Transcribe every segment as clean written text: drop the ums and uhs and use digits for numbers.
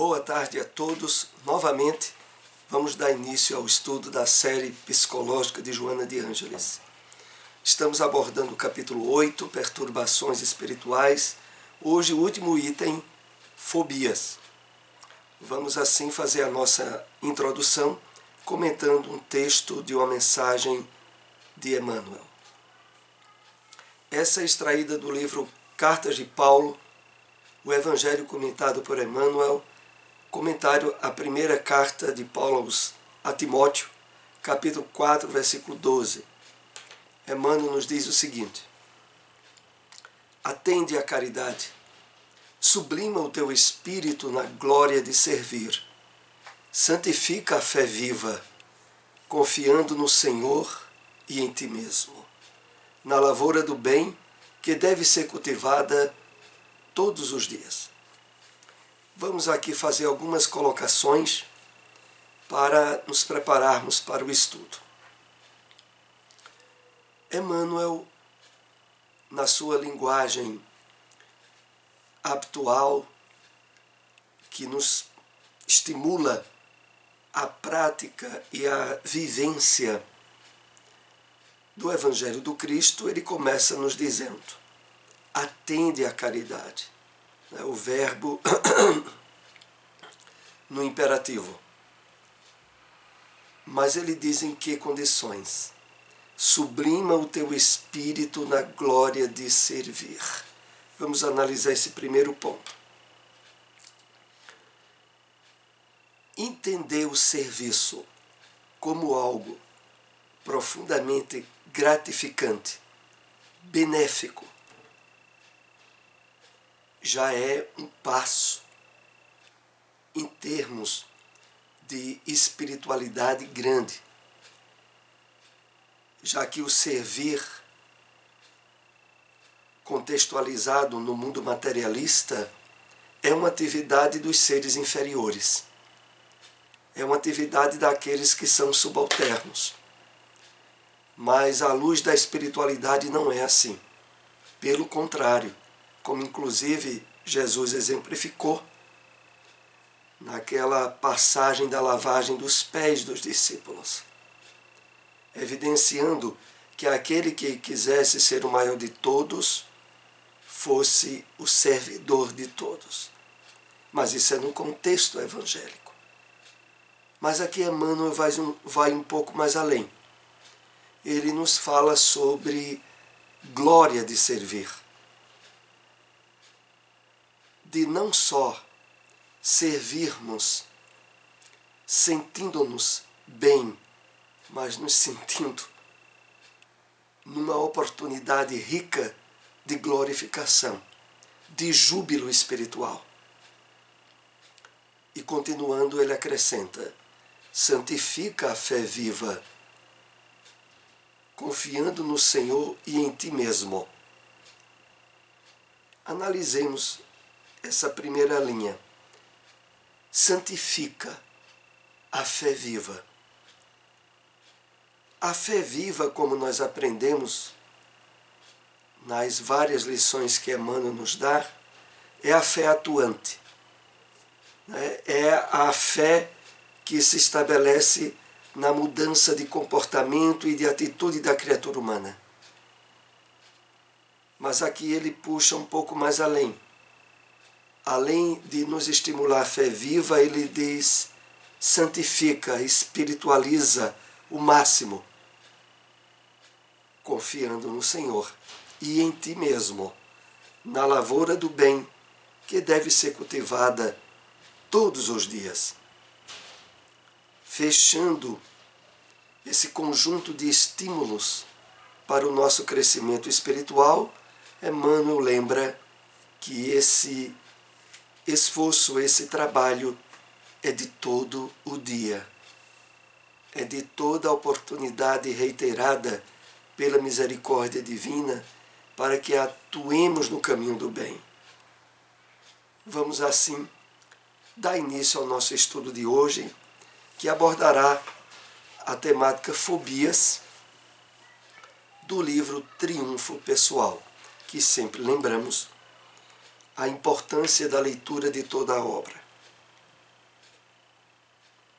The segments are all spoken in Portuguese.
Boa tarde a todos. Novamente, vamos dar início ao estudo da série psicológica de Joana de Ângeles. Estamos abordando o capítulo 8, perturbações espirituais. Hoje, o último item, fobias. Vamos assim fazer a nossa introdução, comentando um texto de uma mensagem de Emmanuel. Essa é extraída do livro Cartas de Paulo, o Evangelho comentado por Emmanuel, comentário à primeira carta de Paulo a Timóteo, capítulo 4, versículo 12. Emmanuel nos diz o seguinte: atende à caridade, sublima o teu espírito na glória de servir, santifica a fé viva, confiando no Senhor e em ti mesmo, na lavoura do bem que deve ser cultivada todos os dias. Vamos aqui fazer algumas colocações para nos prepararmos para o estudo. Emmanuel, na sua linguagem habitual, que nos estimula a prática e a vivência do Evangelho do Cristo, ele começa nos dizendo: atende à caridade. O verbo no imperativo. Mas ele diz em que condições? Sublima o teu espírito na glória de servir. Vamos analisar esse primeiro ponto. Entender o serviço como algo profundamente gratificante, benéfico, já é um passo em termos de espiritualidade grande, já que o servir, contextualizado no mundo materialista, é uma atividade dos seres inferiores, é uma atividade daqueles que são subalternos. Mas à luz da espiritualidade não é assim. Pelo contrário, como inclusive Jesus exemplificou naquela passagem da lavagem dos pés dos discípulos, evidenciando que aquele que quisesse ser o maior de todos fosse o servidor de todos. Mas isso é num contexto evangélico. Mas aqui Emmanuel vai um pouco mais além. Ele nos fala sobre glória de servir. De não só servirmos sentindo-nos bem, mas nos sentindo numa oportunidade rica de glorificação, de júbilo espiritual. E continuando, ele acrescenta: santifica a fé viva, confiando no Senhor e em ti mesmo. Analisemos essa primeira linha. Santifica a fé viva. A fé viva, como nós aprendemos nas várias lições que Emmanuel nos dá, é a fé atuante. É a fé que se estabelece na mudança de comportamento e de atitude da criatura humana. Mas aqui ele puxa um pouco mais além. Além de nos estimular a fé viva, ele diz: santifica, espiritualiza o máximo, confiando no Senhor e em ti mesmo, na lavoura do bem que deve ser cultivada todos os dias. Fechando esse conjunto de estímulos para o nosso crescimento espiritual, Emmanuel lembra que esse esforço, esse trabalho é de todo o dia, é de toda a oportunidade reiterada pela misericórdia divina para que atuemos no caminho do bem. Vamos assim dar início ao nosso estudo de hoje, que abordará a temática fobias do livro Triunfo Pessoal, que sempre lembramos a importância da leitura de toda a obra.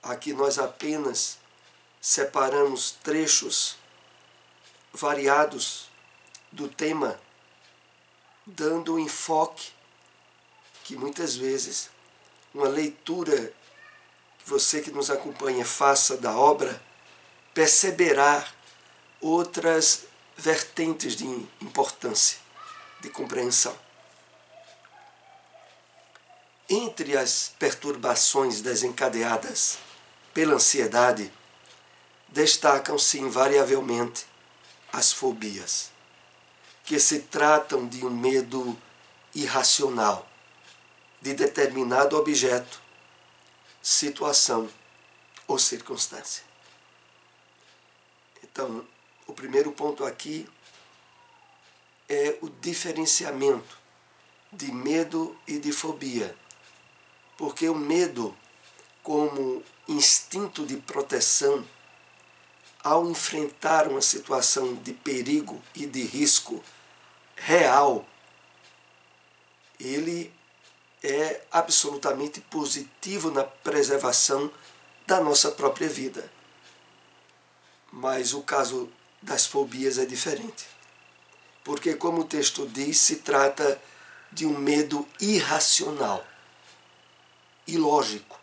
Aqui nós apenas separamos trechos variados do tema, dando um enfoque que muitas vezes uma leitura que você que nos acompanha faça da obra perceberá outras vertentes de importância, de compreensão. Entre as perturbações desencadeadas pela ansiedade, destacam-se invariavelmente as fobias, que se tratam de um medo irracional de determinado objeto, situação ou circunstância. Então, o primeiro ponto aqui é o diferenciamento de medo e de fobia, porque o medo, como instinto de proteção, ao enfrentar uma situação de perigo e de risco real, ele é absolutamente positivo na preservação da nossa própria vida. Mas o caso das fobias é diferente. Porque, como o texto diz, se trata de um medo irracional, ilógico,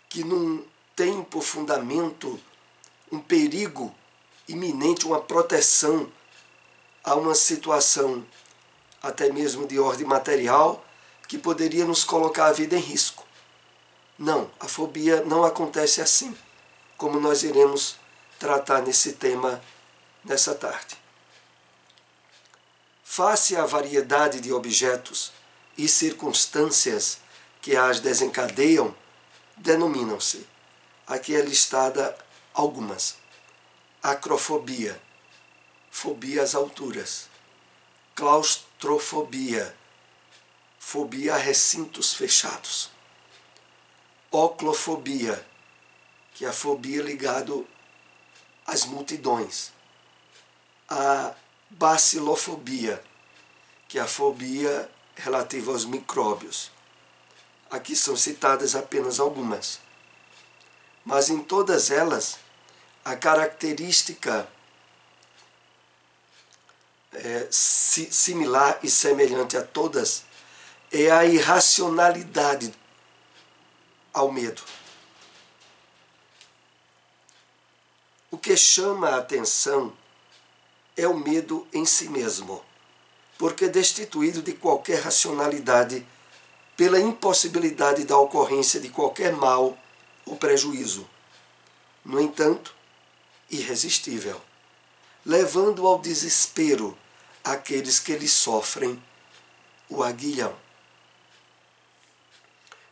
que não tem por fundamento um perigo iminente, uma proteção a uma situação até mesmo de ordem material que poderia nos colocar a vida em risco. Não, a fobia não acontece assim, como nós iremos tratar nesse tema nessa tarde. Face à variedade de objetos e circunstâncias que as desencadeiam, denominam-se, aqui é listada algumas: acrofobia, fobia às alturas; claustrofobia, fobia a recintos fechados; oclofobia, que é a fobia ligada às multidões; a bacilofobia, que é a fobia relativa aos micróbios. Aqui são citadas apenas algumas. Mas em todas elas, a característica similar e semelhante a todas é a irracionalidade ao medo. O que chama a atenção é o medo em si mesmo, porque é destituído de qualquer racionalidade pela impossibilidade da ocorrência de qualquer mal ou prejuízo. No entanto, irresistível, levando ao desespero aqueles que lhe sofrem o aguilhão.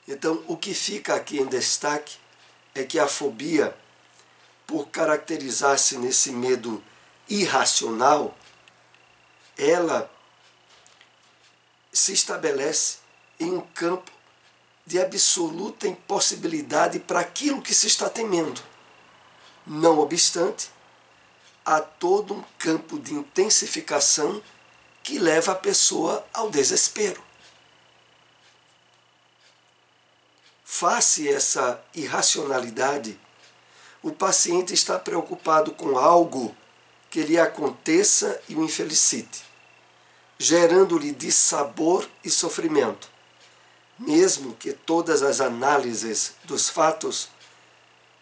Então, o que fica aqui em destaque é que a fobia, por caracterizar-se nesse medo irracional, ela se estabelece em um campo de absoluta impossibilidade para aquilo que se está temendo. Não obstante, há todo um campo de intensificação que leva a pessoa ao desespero. Face a essa irracionalidade, o paciente está preocupado com algo que lhe aconteça e o infelicite, gerando-lhe dissabor e sofrimento, mesmo que todas as análises dos fatos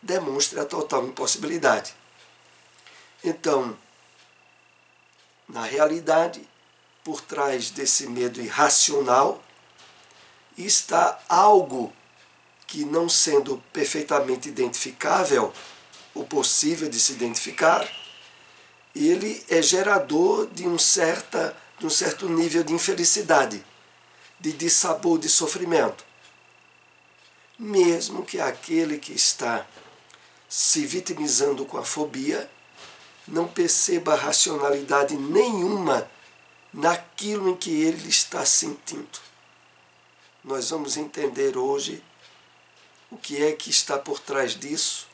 demonstrem a total impossibilidade. Então, na realidade, por trás desse medo irracional, está algo que, não sendo perfeitamente identificável, ou possível de se identificar, ele é gerador de um certo nível de infelicidade, de dissabor, de sofrimento. Mesmo que aquele que está se vitimizando com a fobia não perceba racionalidade nenhuma naquilo em que ele está sentindo. Nós vamos entender hoje o que é que está por trás disso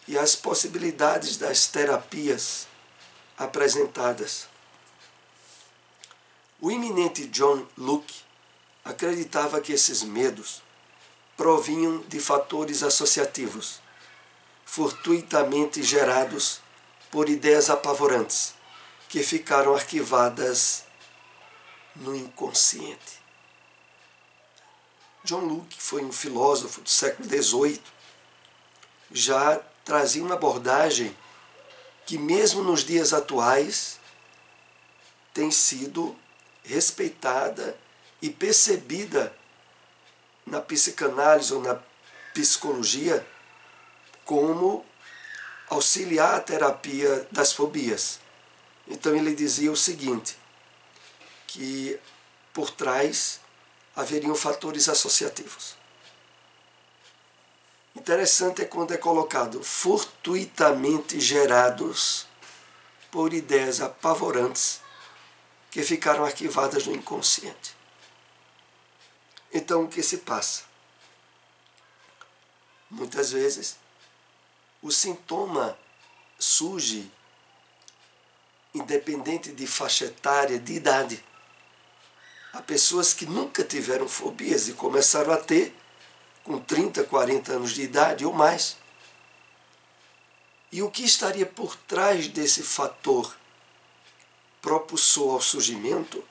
e as possibilidades das terapias apresentadas. O eminente John Locke acreditava que esses medos provinham de fatores associativos, fortuitamente gerados por ideias apavorantes, que ficaram arquivadas no inconsciente. John Locke, que foi um filósofo do século XVIII, já trazia uma abordagem que mesmo nos dias atuais tem sido respeitada e percebida na psicanálise ou na psicologia como auxiliar a terapia das fobias. Então ele dizia o seguinte, que por trás haveriam fatores associativos. Interessante é quando é colocado fortuitamente gerados por ideias apavorantes que ficaram arquivadas no inconsciente. Então o que se passa? Muitas vezes o sintoma surge independente de faixa etária, de idade. Há pessoas que nunca tiveram fobias e começaram a ter com 30, 40 anos de idade ou mais. E o que estaria por trás desse fator propulsor ao surgimento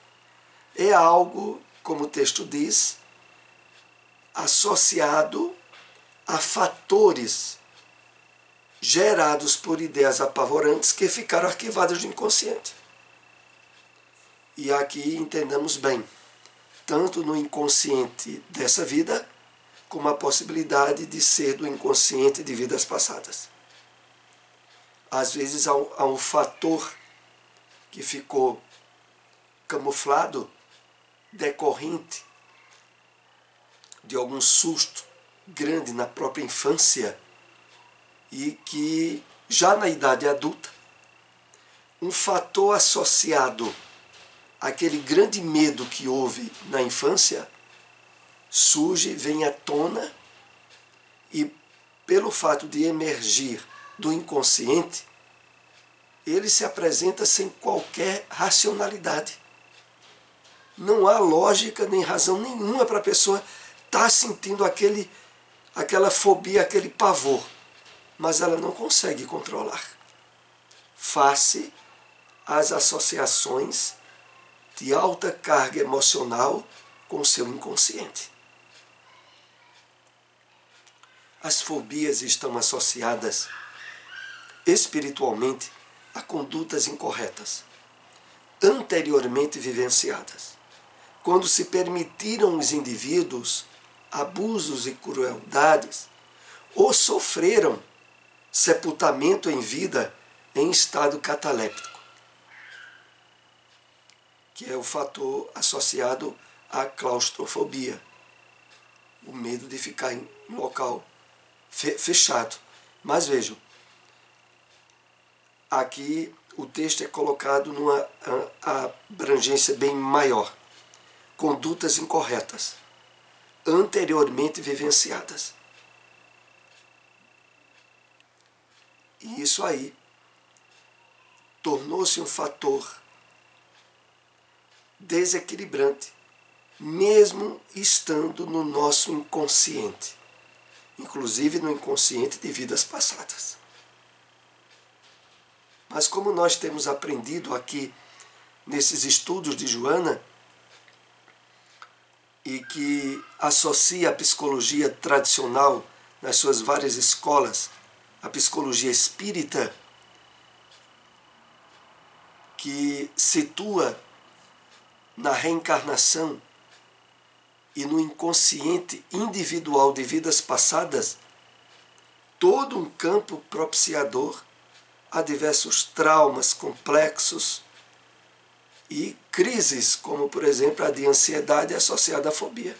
é algo, como o texto diz, associado a fatores gerados por ideias apavorantes que ficaram arquivadas no inconsciente. E aqui entendamos bem, tanto no inconsciente dessa vida, como a possibilidade de ser do inconsciente de vidas passadas. Às vezes há um fator que ficou camuflado, decorrente de algum susto grande na própria infância e que já na idade adulta, um fator associado àquele grande medo que houve na infância surge, vem à tona e pelo fato de emergir do inconsciente, ele se apresenta sem qualquer racionalidade. Não há lógica nem razão nenhuma para a pessoa estar sentindo aquela fobia, aquele pavor, mas ela não consegue controlar, face às associações de alta carga emocional com o seu inconsciente. As fobias estão associadas espiritualmente a condutas incorretas, anteriormente vivenciadas, quando se permitiram os indivíduos abusos e crueldades ou sofreram sepultamento em vida em estado cataléptico, que é o fator associado à claustrofobia, o medo de ficar em um local fechado. Mas vejam, aqui o texto é colocado numa abrangência bem maior. Condutas incorretas, anteriormente vivenciadas. E isso aí tornou-se um fator desequilibrante, mesmo estando no nosso inconsciente, inclusive no inconsciente de vidas passadas. Mas como nós temos aprendido aqui nesses estudos de Joana, e que associa a psicologia tradicional nas suas várias escolas, a psicologia espírita, que situa na reencarnação e no inconsciente individual de vidas passadas todo um campo propiciador a diversos traumas complexos e crises, como por exemplo a de ansiedade associada à fobia.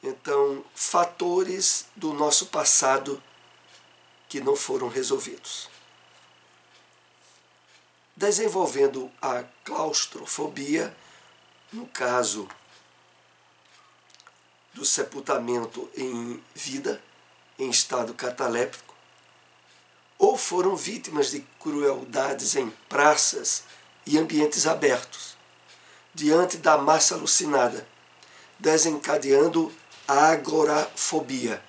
Então, fatores do nosso passado que não foram resolvidos. Desenvolvendo a claustrofobia, no caso do sepultamento em vida, em estado cataléptico, ou foram vítimas de crueldades em praças e ambientes abertos, diante da massa alucinada, desencadeando agorafobia.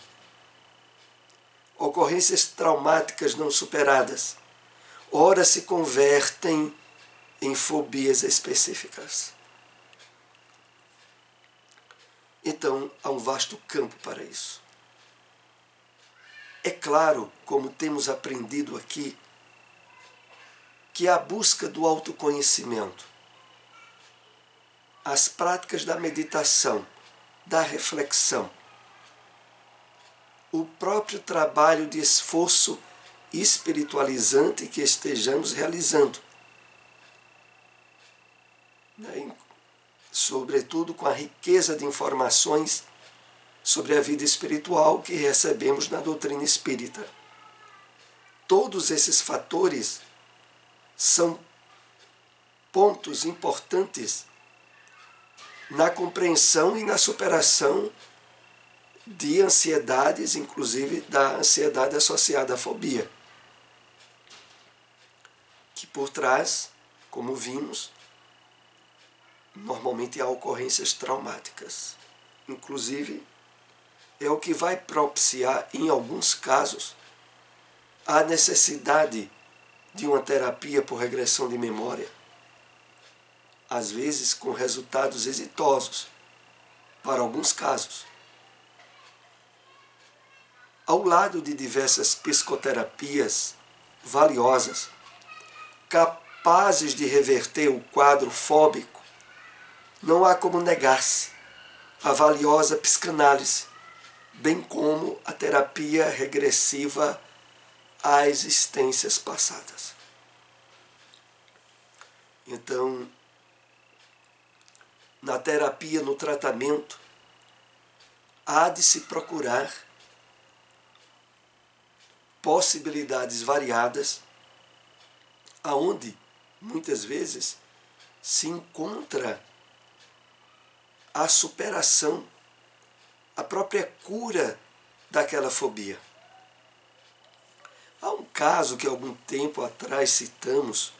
Ocorrências traumáticas não superadas, ora se convertem em fobias específicas. Então, há um vasto campo para isso. É claro, como temos aprendido aqui, que a busca do autoconhecimento, as práticas da meditação, da reflexão, o próprio trabalho de esforço espiritualizante que estejamos realizando, sobretudo com a riqueza de informações sobre a vida espiritual que recebemos na doutrina espírita. Todos esses fatores são pontos importantes na compreensão e na superação de ansiedades, inclusive da ansiedade associada à fobia, que por trás, como vimos, normalmente há ocorrências traumáticas. Inclusive, é o que vai propiciar, em alguns casos, a necessidade de uma terapia por regressão de memória, às vezes com resultados exitosos, para alguns casos. Ao lado de diversas psicoterapias valiosas, capazes de reverter o quadro fóbico, não há como negar-se a valiosa psicanálise, bem como a terapia regressiva a existências passadas. Então, na terapia, no tratamento, há de se procurar possibilidades variadas, aonde muitas vezes se encontra a superação, a própria cura daquela fobia. Há um caso que há algum tempo atrás citamos,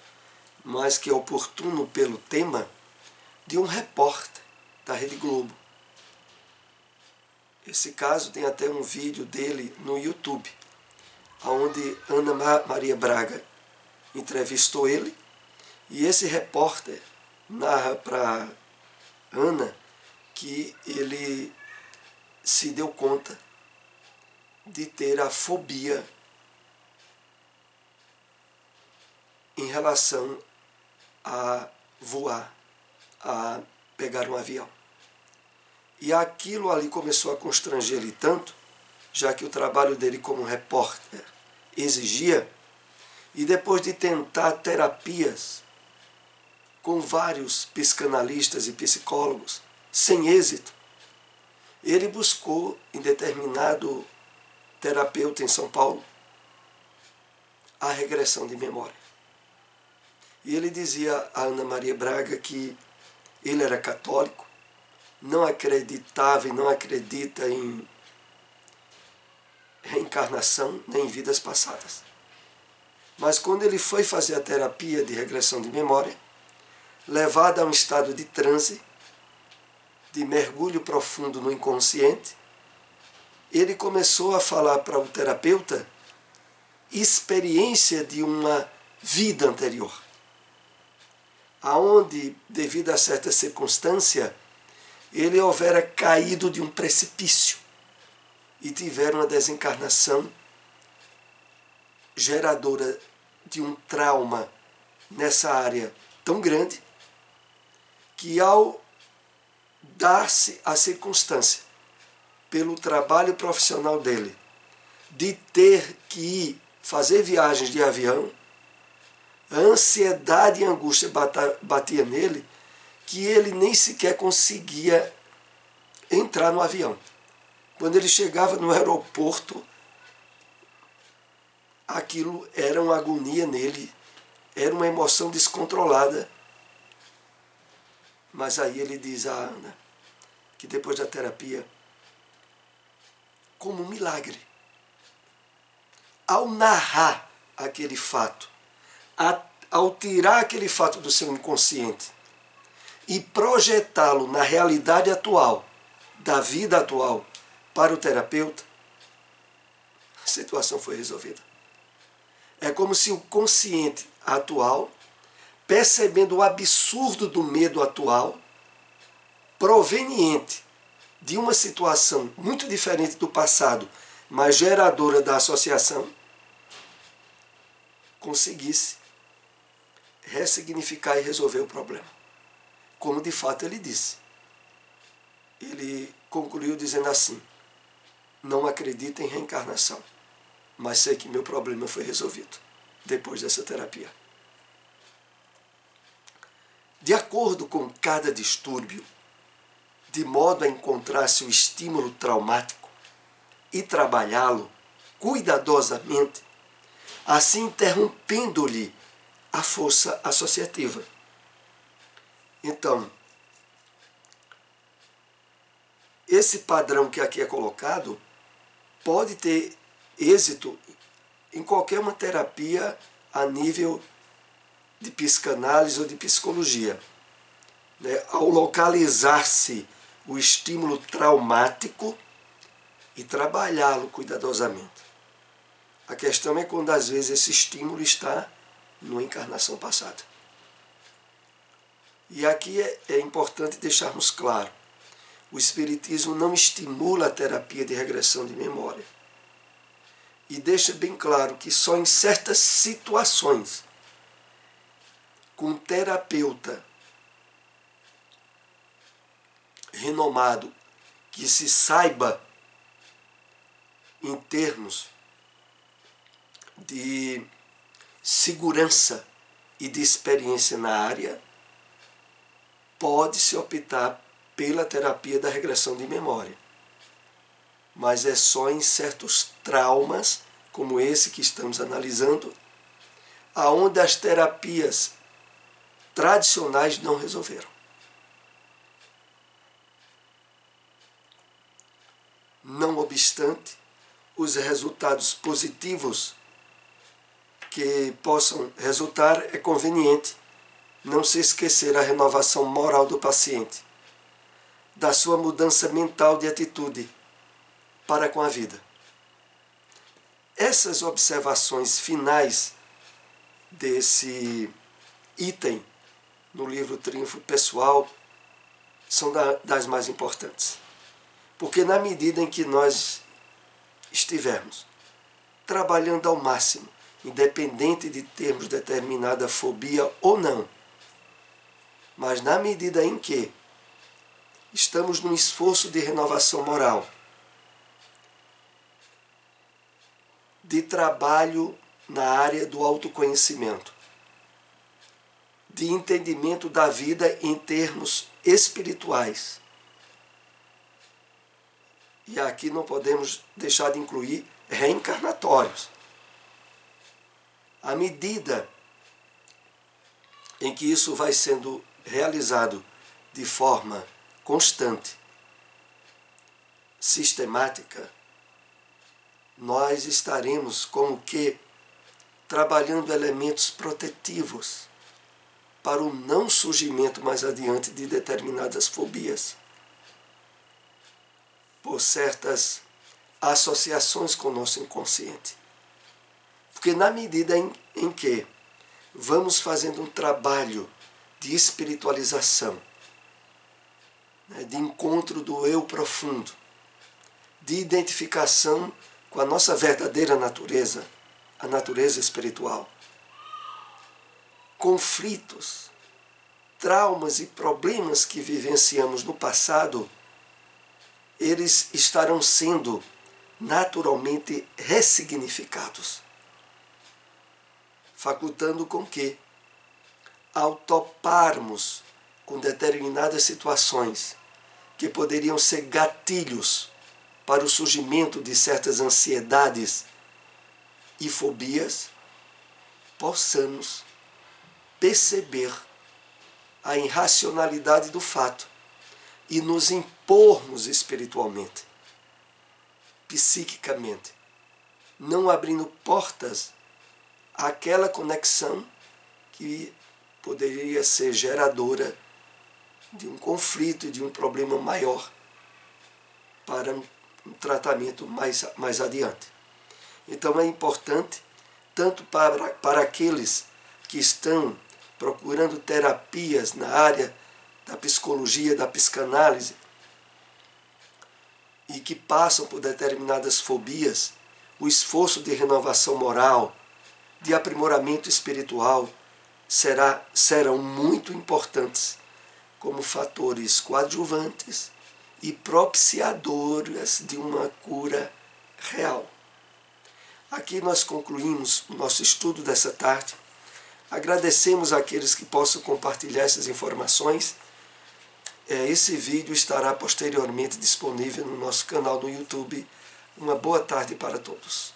mas que é oportuno pelo tema, de um repórter da Rede Globo. Esse caso tem até um vídeo dele no YouTube, onde Ana Maria Braga entrevistou ele, e esse repórter narra para Ana que ele se deu conta de ter a fobia em relação a voar, a pegar um avião. E aquilo ali começou a constranger ele tanto, já que o trabalho dele como repórter exigia, e depois de tentar terapias com vários psicanalistas e psicólogos, sem êxito, ele buscou em determinado terapeuta em São Paulo a regressão de memória. E ele dizia a Ana Maria Braga que ele era católico, não acreditava e não acredita em reencarnação nem em vidas passadas. Mas quando ele foi fazer a terapia de regressão de memória, levado a um estado de transe, de mergulho profundo no inconsciente, ele começou a falar para o terapeuta experiência de uma vida anterior, aonde, devido a certa circunstância, ele houvera caído de um precipício e tivera uma desencarnação geradora de um trauma nessa área tão grande que, ao dar-se a circunstância, pelo trabalho profissional dele, de ter que ir fazer viagens de avião, a ansiedade e a angústia batia nele, que ele nem sequer conseguia entrar no avião. Quando ele chegava no aeroporto, aquilo era uma agonia nele, era uma emoção descontrolada. Mas aí ele diz a Ana que depois da terapia, como um milagre, ao narrar aquele fato, ao tirar aquele fato do seu inconsciente e projetá-lo na realidade atual da vida atual para o terapeuta, a situação foi resolvida. É como se o consciente atual, percebendo o absurdo do medo atual, proveniente de uma situação muito diferente do passado, mas geradora da associação, conseguisse ressignificar e resolver o problema. Como de fato ele disse. Ele concluiu dizendo assim: não acredito em reencarnação, mas sei que meu problema foi resolvido depois dessa terapia. De acordo com cada distúrbio, de modo a encontrar-se o estímulo traumático e trabalhá-lo cuidadosamente, assim interrompendo-lhe a força associativa. Então, esse padrão que aqui é colocado pode ter êxito em qualquer uma terapia a nível de psicanálise ou de psicologia. Ao localizar-se o estímulo traumático e trabalhá-lo cuidadosamente. A questão é quando às vezes esse estímulo está numa encarnação passada. E aqui é importante deixarmos claro: o Espiritismo não estimula a terapia de regressão de memória. E deixa bem claro que só em certas situações, com um terapeuta renomado, que se saiba em termos de segurança e de experiência na área, pode-se optar pela terapia da regressão de memória. Mas é só em certos traumas, como esse que estamos analisando, aonde as terapias tradicionais não resolveram. Não obstante, os resultados positivos que possam resultar, é conveniente não se esquecer a renovação moral do paciente, da sua mudança mental de atitude para com a vida. Essas observações finais desse item no livro Triunfo Pessoal são das mais importantes. Porque na medida em que nós estivermos trabalhando ao máximo, independente de termos determinada fobia ou não, mas na medida em que estamos num esforço de renovação moral, de trabalho na área do autoconhecimento, de entendimento da vida em termos espirituais. E aqui não podemos deixar de incluir reencarnatórios. À medida em que isso vai sendo realizado de forma constante, sistemática, nós estaremos como que trabalhando elementos protetivos para o não surgimento mais adiante de determinadas fobias, por certas associações com o nosso inconsciente. Porque na medida em que vamos fazendo um trabalho de espiritualização, de encontro do eu profundo, de identificação com a nossa verdadeira natureza, a natureza espiritual, conflitos, traumas e problemas que vivenciamos no passado, eles estarão sendo naturalmente ressignificados, facultando com que, ao toparmos com determinadas situações que poderiam ser gatilhos para o surgimento de certas ansiedades e fobias, possamos perceber a irracionalidade do fato e nos impormos espiritualmente, psiquicamente, não abrindo portas àquela conexão que poderia ser geradora de um conflito e de um problema maior para um tratamento mais adiante. Então é importante, tanto para aqueles que estão procurando terapias na área da psicologia, da psicanálise, e que passam por determinadas fobias, o esforço de renovação moral, de aprimoramento espiritual, serão muito importantes como fatores coadjuvantes e propiciadoras de uma cura real. Aqui nós concluímos o nosso estudo dessa tarde. Agradecemos àqueles que possam compartilhar essas informações. Esse vídeo estará posteriormente disponível no nosso canal no YouTube. Uma boa tarde para todos.